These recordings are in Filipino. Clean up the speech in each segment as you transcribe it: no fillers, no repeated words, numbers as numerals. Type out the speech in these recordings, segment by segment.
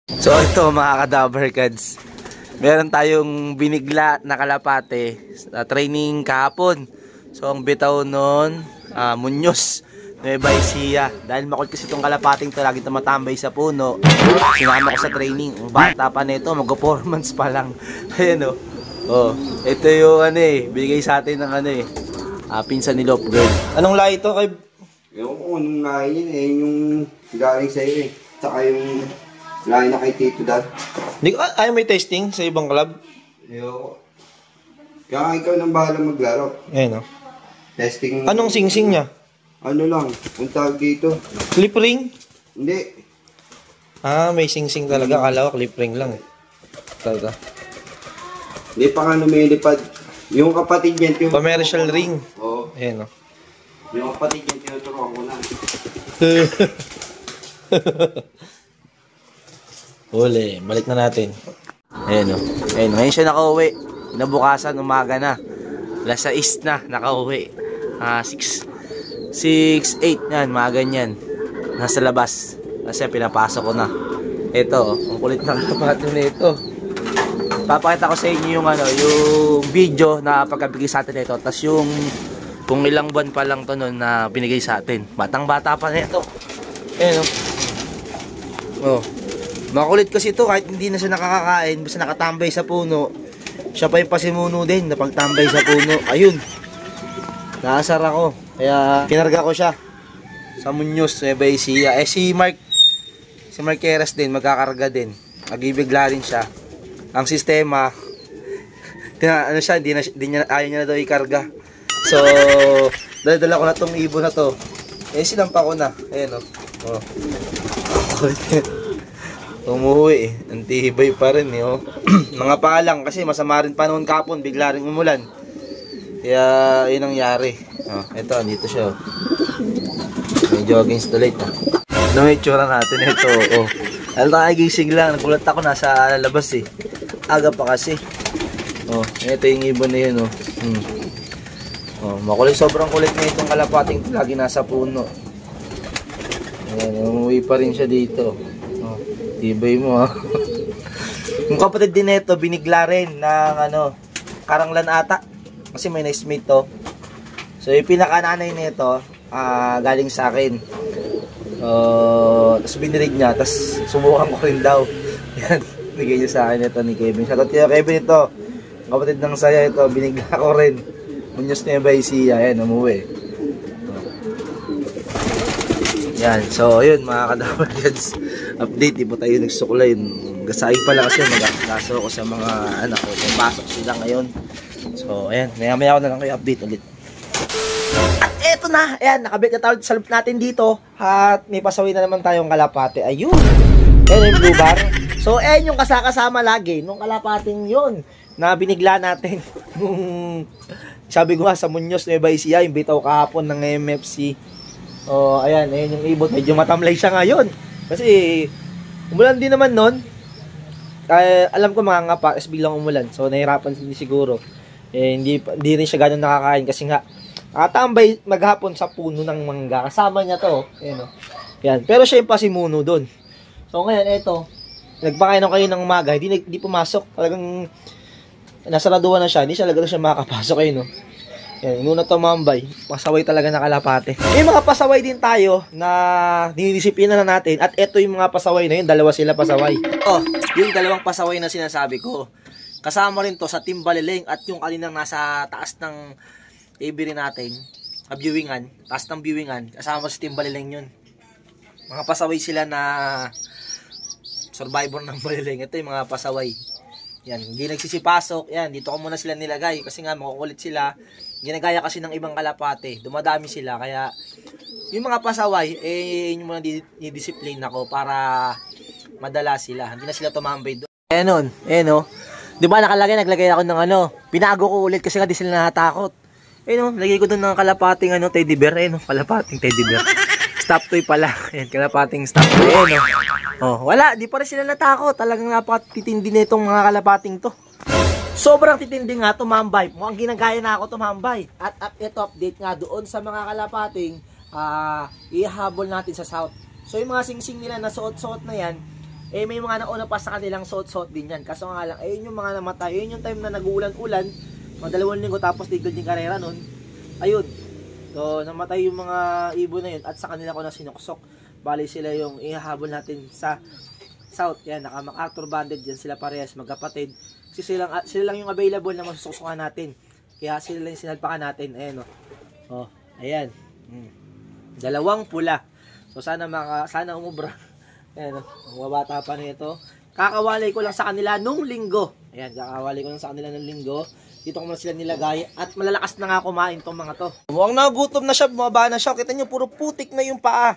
So ito mga ka-Dabbercats, meron tayong binigla na kalapate sa training kahapon. So ang bitaw nun, Muñoz, Nueva Ecija. Dahil makulit kasi itong kalapating to, lagi tumatambay sa puno. Sinama ko sa training. Ang bata pa nito, mag-4 months pa lang. Ayan o. Oh, ito yung bigay sa atin ng pinsan ni Lop Girl. Anong lahi ito kay? Ewan ko anong lahi yun yung galing sa'yo Tsaka yung lahi na kay Tito Dad. Ayaw may testing sa ibang club? Ewan ko. Kaya ikaw nang bahala maglaro. Ayan o. Testing. Anong sing-sing niya? Ano lang, ang tawag dito. Clip ring? Hindi. May sing-sing talaga. Kala ko clip ring lang. Talaga. Hindi pa nga lumilipad. Yung kapatid niyan, yung... Commercial ring. Oo. Ayan o. Yung kapatid niyan, tinuturuan ko na. Huli, balik na natin. Ayan o. Ayan, ngayon siya nakauwi. Inabukasan, umaga na. Alas 6 na, nakauwi. 6:08 yan, mga ganyan. Nasa labas. Kasi pinapasok ko na. Ito, ang kulit na kalapate na ito. Papakita ko sa inyo yung yung video na pagkabigay sa atin ito. Tapos yung kung ilang buwan pa lang to noon na binigay sa atin. Batang-bata pa na ito. Ayan o. Makulit kasi ito kahit hindi na siya nakakakain. Basta nakatambay sa puno. Siya pa yung pasimuno din na pagtambay sa puno. Ayun. Naasar ako. Kaya kinarga ko siya. Sa Muñoz, Nueva Ecija. Si Marqueras din, magkakarga din. Nagbibigla rin siya. Ang sistema, ayaw niya na daw ikarga. So, dala ko na tong ibon na to. Sinampa ko na. Ayan o. Umuwi Antibay pa rin Mga palang kasi masama rin panahon kapon. Bigla rin umulan. Kaya, yun ang nangyari. Ito, dito siya. May jogging straight Ano may tsura natin ito. Alam na gising lang. Nagulat ako nasa labas Aga pa kasi. Ito yung ibon na yun makulit, sobrang kulit na itong kalapating lagi nasa puno. Ayan, umuwi pa rin siya dito. Tibay mo Yung kapatid din nito, binigla rin ng karanglan ata. Kasi may nice mate to. So yung pinakananay nito, galing sa akin. Tapos binirig niya, tapos subukan ko rin daw. Yan. Bigay niya sa akin ito ni Kevin. Shoutout kaya Kevin ito. Kapatid ng saya ito. Binigla ko rin. Muñoz Nueva Ecija. Ayan, umuwi. Yan. So, ayun mga ka-Dabbercats. Update. Di po tayo nagsukulay. Gasahin pala kasi mag-aso ako sa mga anak ko. Pumasok sila ngayon. So, ayan. Maya-maya ko na lang kayo update ulit. At eto na. Ayan. Nakabit na tayo sa loop natin dito. At may pasawi na naman tayong kalapate. Ayun. Ayan yung blue bar. So, ayan yung kasama lagi nung kalapating yun na binigla natin. Sabi ko nga sa Muñoz Nueva Ecija, yung bitaw kahapon ng MFC. Ayan yung ibon. Medyo matamlay siya ngayon. Kasi, umulan din naman nun. Alam ko mga ngapa, kasi biglang umulan. So, nahirapan din siguro. Hindi rin siya ganun nakakain kasi nga, tambay maghapon sa puno ng mangga. Kasama niya to. Ayan. Pero siya yung pasimuno dun. So, ngayon, eto. Nagpakain kayo ng umaga, hindi pumasok. Talagang nasaraduhan na siya, hindi siya makakapasok Yan, nuna tumambay, pasaway talaga na kalapate. May mga pasaway din tayo na dinidisiplina na natin at ito yung mga pasaway na yun, dalawa sila pasaway. Yung dalawang pasaway na sinasabi ko. Kasama rin to sa Team Balileng at yung kaninang nasa taas ng TV rin natin, viewingan, taas ng viewingan, kasama sa Team Balileng yun. Mga pasaway sila na survivor ng Balileng. Ito yung mga pasaway. Yan, hindi nagsisipasok. Yan, dito ko muna sila nilagay kasi nga makukulit sila. Ginagaya kasi ng ibang kalapate. Dumadami sila. Kaya, yung mga pasaway, yun muna didisiplin ako para madala sila. Hindi na sila tumambay doon. Di ba naglagay ako ng pinago ko ulit kasi nga di sila natatakot. Lagay ko doon ng kalapating teddy bear. Kalapating teddy bear. Stop toy pala. Yan, kalapating stop toy. Wala, di pa rin sila natakot. Talagang napakatitindi na itong mga kalapating to. Sobrang titindi nga tumambay. Mukhang ginagaya na ako tumambay. At ito update nga doon sa mga kalapating ihahabol natin sa south. So yung mga singsing nila na suot-suot na yan, Eh may mga nauna pa sa kanilang suot-suot din yan. Kaso nga lang, ayun yung mga namatay. Ayun yung time na nag-uulan-ulan, mga 2 linggo tapos tigil din karera nun. Ayun. So namatay yung mga ibon na yun at sa kanila ko na sinuksok. Bali sila yung ihahabol natin sa south. Yan, naka MacArthur banded yan sila parehas, magkapatid. Kasi sila lang yung available na masusuksukan natin. Kaya sila lang yung sinalpakan natin. Ayan o. Oh, ayan. 2 pula. So sana umubra. Ayan o. Ang babata pa nito. Kakawalay ko lang sa kanila nung linggo. Ayan, kakawalay ko lang sa kanila nung linggo. Dito ko muna sila nilagay. At malalakas na nga kumain tong mga to. Mukhang nagutom na siya. Bumaba na siya. Kita nyo, puro putik na yung paa.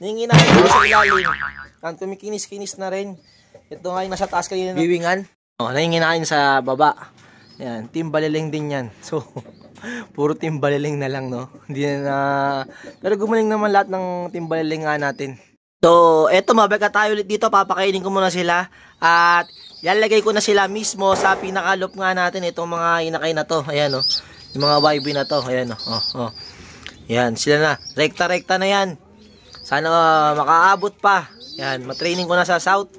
Nanginginahin ko sa ilalim. Ang kumikinis-kinis na rin. Ito nga yung nasa taas kayo na biwingan. Oh, nanginginahin sa baba. Yan, team baliling din yan. So, puro team baliling na lang, no? Hindi na pero gumaling naman lahat ng team baliling nga natin. So, eto, mabaka tayo ulit dito. Papakainin ko muna sila. At lalagay ko na sila mismo sa pinakalop nga natin. Itong mga inakay na to. Ayan, oh. Yung mga YB na to. Ayan, oh. Yan, sila na. Rekta-rekta na yan. Sana makaabot pa. Yan, matraining ko na sa south.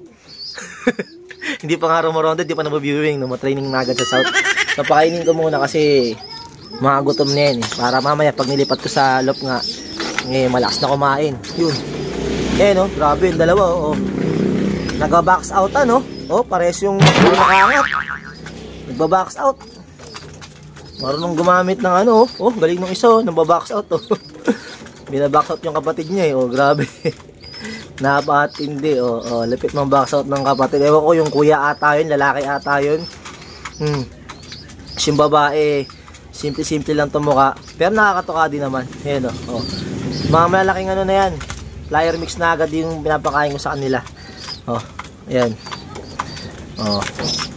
Hindi pa nga rumoronda, hindi pa nababiewing, no? Matraining na agad sa south. Napakainin ko muna kasi mga gutom na yan, eh. Para mamaya pag nilipat ko sa lop nga, malakas na kumain. Yun. No? Grabe yung dalawa, oh. Nagba-box out, ano? Oh, pares yung nakaangat. Nagba-box out. Marunong gumamit ng ano, oh. Galing ng isa, oh. Nagba-box out, oh. Binabox out yung kapatid niya, eh. Oh, grabe. Napatindi, oh. Lapit ng box out ng kapatid. Ewan ko, yung kuya ata yun, lalaki ata yun. Yung babae, simple-simple lang tumuka. Pero nakakatuka din naman. Ayan, oh. Mga malalaking ano na yan. Flyer mix na agad yung pinapakain ko sa kanila. Oh, ayan. Oh,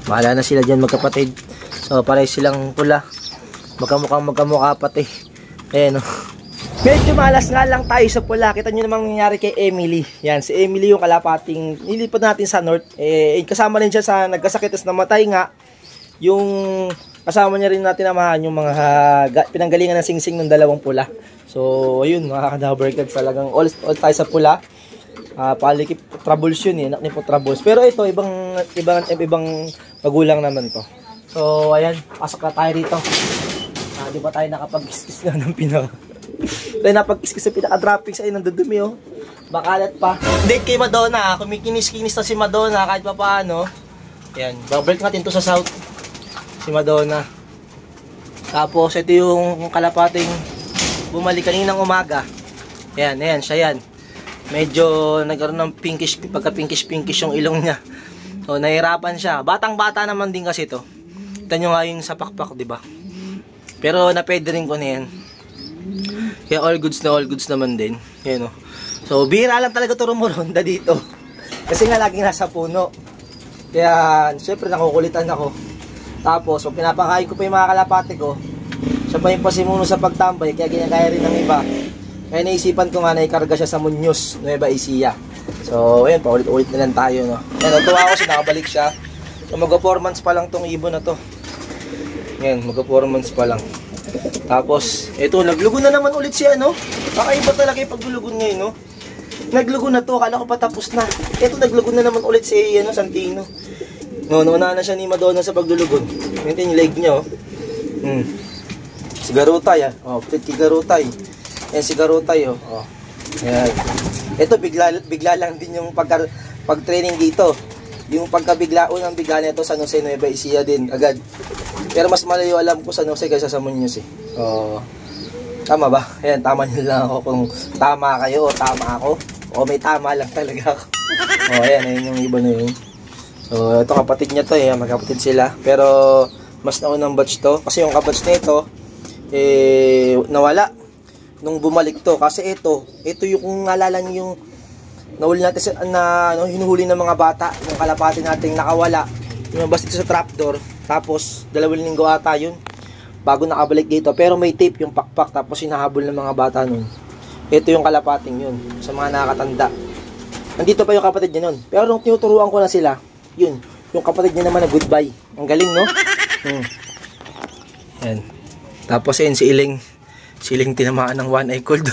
bahala na sila dyan magkapatid. So, pareho silang pula. Magkamukha pati. Ayan, oh. Medyo malas nga lang tayo sa pula. Kita nyo namang nangyari kay Emily. Yan, si Emily yung kalapating nilipad natin sa north. Kasama rin siya sa nagkasakit at namatay nga. Yung kasama niya rin natin namahan yung mga pinanggalingan ng singsing ng 2 pula. So, ayun, mga kadabergad, talagang all tayo sa pula. Palikip troubles yun, anak ni po troubles. Pero ito, ibang magulang naman to. So, ayan, pasok na tayo rito. Di ba tayo nakapag-kiss na ng tayo napag-kiss sa pinaka-dropping sa inang dudumi, oh. Bakalat pa. Date kay Madonna, kumikinis-kinis na si Madonna kahit pa paano. Ayan, babalik natin to sa south. Si Madonna. Tapos, ito yung kalapating bumalik kaninang umaga. Ayan, siya yan. Medyo nagkaroon ng pagka-pinkish yung ilong niya. So, nahirapan siya. Batang-bata naman din kasi to. Ito nyo nga yung sa pakpak, diba? Pero, napwede rin ko na yan. Kaya all goods naman din. Yan, oh. So, bihira lang talaga ito rumuronda dito. Kasi nga laging nasa puno. Kaya, syempre nakukulitan ako. Tapos, pag pinapakain ko pa yung mga kalapate ko, siya pa yung pasimuno sa pagtambay, kaya ginagaya rin ng iba. Kaya naisipan ko nga na ikarga siya sa Muñoz, Nueva Ecija. So, ayan, paulit-ulit na lang tayo, no. Ayan, natuwa ako siya, nakabalik siya. So, mag-4 months pa lang tong ibon na to. Ayan, mag-4 months pa lang. Tapos, ito, naglugon na naman ulit siya, no? Kakaiba talaga yung paglulugon ngayon, no? Naglugon na to, akala ko pa tapos na. Ito, naglugon na naman ulit si, Santino. No, nauna na siya ni Madonna sa paglulugon. Ito yung leg niya, oh. Si Garutay, ah. Oh, petit Garutay. Yan si Garutay, oh. Ayan. Ito, bigla lang din yung pag-training dito. Yung pagkabigla, unang bigla nito sa San Jose, Nueva Ecija din, agad. Pero mas malayo alam ko sa San Jose kaysa sa Muñoz, eh. Tama ba? Ayan, tama nyo lang ako kung tama kayo o tama ako. O may tama lang talaga ako. Ayan yung iba na yun. So, ito kapatid niya to, eh. Magkapatid sila. Pero, mas naunang batch to. Kasi yung kabatch na ito, nawala. Nung bumalik to. Kasi ito yung kung naalala nyo yung nahuli natin hinuhuli ng mga bata. Yung kalapati nating nakawala. Yung basta sa trapdoor. Tapos, 2 linggo ata yun. Bago nakabalik dito. Pero may tape yung pakpak. Tapos, hinahabol ng mga bata nun. Ito yung kalapating yun. Sa mga nakakatanda. Nandito pa yung kapatid niya nun. Pero nung tinuturuan ko na sila, yun. Yung kapatid niya naman na goodbye. Ang galing, no? Yan. Tapos, yun, si Iling tinamaan ng one eye cold.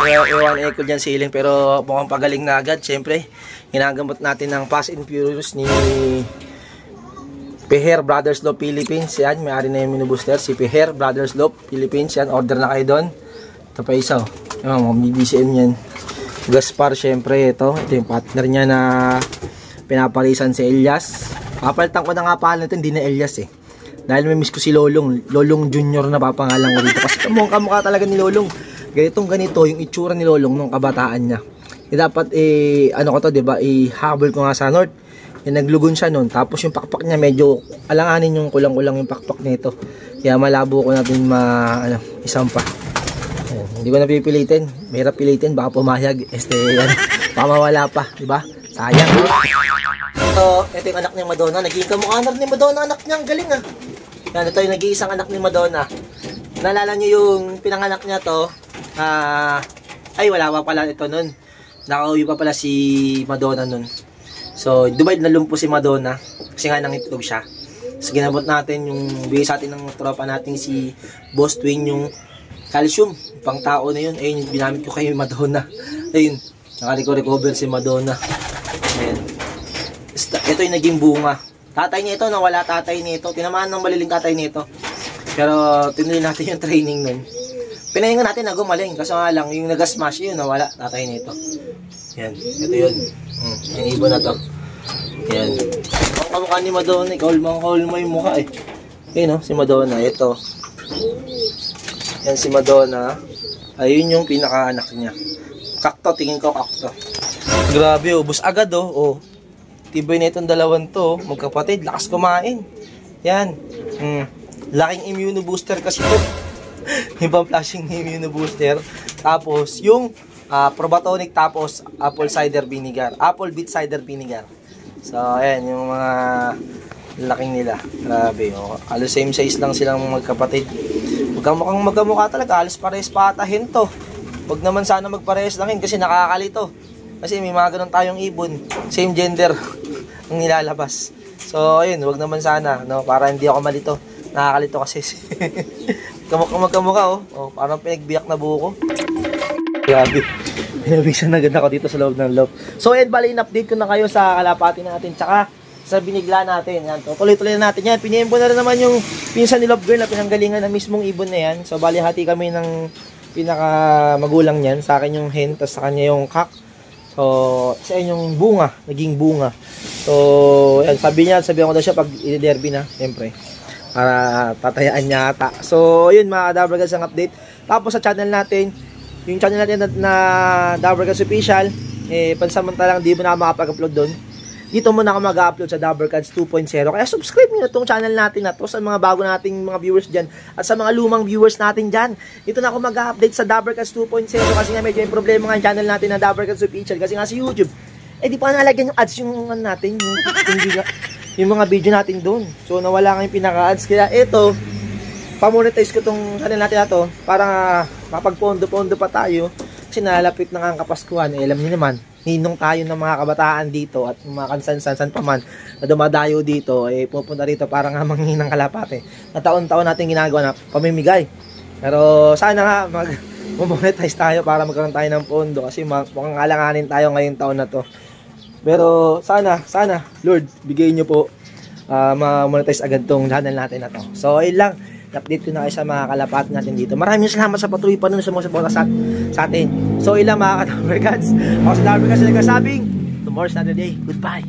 Iwan echo dyan ceiling, pero mukhang pagaling na agad. Siyempre, ginagamot natin ng Fast and Furious ni Peher Brothers Love Philippines. Yan, may-ari na yung mini booster, si Peher Brothers Love Philippines. Yan, order na kayo doon. Ito pa isa, oh. Yan, mga BBCM yan. Gaspar, syempre, ito yung partner niya na pinaparisan si Elias. Kapalitan ko na nga pala nito, hindi na Elias eh. Dahil may miss ko si Lolong Junior na papangalan ko dito. Kasi kamukha talaga ni Lolong. Ganito yung itsura ni Lolong nung kabataan niya. Dapat ano ko to, 'di ba? Ihabol ko nga sa North. Naglugon siya noon. Tapos yung pakpak niya medyo alanganin yung kulang-kulang yung pakpak nito. Kaya malabo ko natin isang pa. Ayan. Hindi ko na pipilitin. Mahirap pilitin, baka pumayag. Yan. Pamawala pa, 'di ba? Sayang. Ito yung anak ni Madonna. Naging kamukha na ni Madonna anak niya. Ang galing ah. Yan, ito yung nag-iisang anak ni Madonna. Naalala niyo yung pinanganak niya to? Ay, wala pa pala ito nun. Nakauwi pa pala si Madonna nun. So, Dubai nalumpo si Madonna. Kasi nga nangitlog siya. So, ginabot natin yung bigay sa atin ng tropa natin si Boss Twin yung calcium. Pang tao na yun. Ayun, yung binamit ko kay Madonna. Ayun, nakarecover si Madonna. Ayan. Ito yung naging bunga. Tatay nito, nawala tatay nito. Tinamaan ng maliling tatay nito. Pero tinuloy natin yung training nun. Pinahinga natin na gumaling. Kasi nga lang, yung nag-smash yun, nawala tatay nito. Yan, ito yun. Yung ibon na to. Yan. Ang kamukha ni Madonna, kaul mo yung mukha eh. Yun si Madonna, ito. Yan si Madonna. Ayun yung pinaka-anak niya. Kakto, tingin ko kakto. Grabe ubos agad oh. Tibay na itong dalawang to, magkapatid, lakas kumain. Yan. Laking immunobooster kasi ito. Yung pang-flashing na immunobooster. Tapos, yung probotonic, tapos apple cider vinegar. Apple beet cider vinegar. So, ayan, yung mga laking nila. Grabe, oh. Halos same size lang silang magkapatid. Magkamukha talaga, halos pares patahin to. Huwag naman sana magpares langin kasi nakakalito. Kasi may mga ganun tayong ibon. Same gender ang nilalabas. So, ayun, wag naman sana, no? Para hindi ako malito. Nakakalito kasi. Kamukha, oh. Parang pinagbiyak na buko. Grabe. Pinabisan na agad ako dito sa loob ng loob. So, ayun, bali, in-update ko na kayo sa kalapati natin. Tsaka, sa binigla natin. Yan, tuloy-tuloy na natin yan. Pinimpo na rin naman yung pinsan ni Love Girl na pinanggalingan ng mismong ibon na yan. So, bali, hati kami ng pinaka magulang niyan. Sa akin yung hen, tapos sa kanya yung kak. So, sa yung bunga, naging bunga. So, yan, sabihan ko daw siya pag i-derby na, siyempre. Para tatayaan niya ata. So, yun mga Dabargas ang update. Tapos sa channel natin, yung channel natin na Dabargas Official, pansamantalang di mo na makapag-upload doon. Dito muna ako mag-upload sa Dabargas 2.0. Kaya subscribe nyo na itong channel natin na to sa mga bago nating mga viewers dyan at sa mga lumang viewers natin dyan. Dito na ako mag-update sa Dabargas 2.0 kasi nga medyo yung problema nga yung channel natin na Dabargas Official kasi nga sa YouTube. Di pa nalagyan yung ads yung natin, yung mga video natin doon. So nawala nga yung pinaka-ads. Kaya ito, pamonetize ko itong channel natin na to para mapag-pondo-pondo pa tayo. Kasi nalalapit na nga ang Kapaskuhan. Alam niyo naman, hinong tayo ng mga kabataan dito at mga kansan-san pa man na dumadayo dito, pupunta rito para nga manghinang kalapate. Na taon-taon natin ginagawa na pamimigay. Pero sana nga mag-monetize tayo para magkaroon tayo ng pondo kasi mukhang alanganin tayo ngayong taon na to. Pero sana, Lord, bigay nyo po ma-monetize agad tong channel natin na to. So, ayun lang. Update ko na kayo sa mga kalapati natin dito. Maraming salamat sa patuloy pa nun sa mga suporta sa atin. So, ilang mga ka-Dabargads. Ako sa Dabargads na nagsasabing, tomorrow's another day. Goodbye.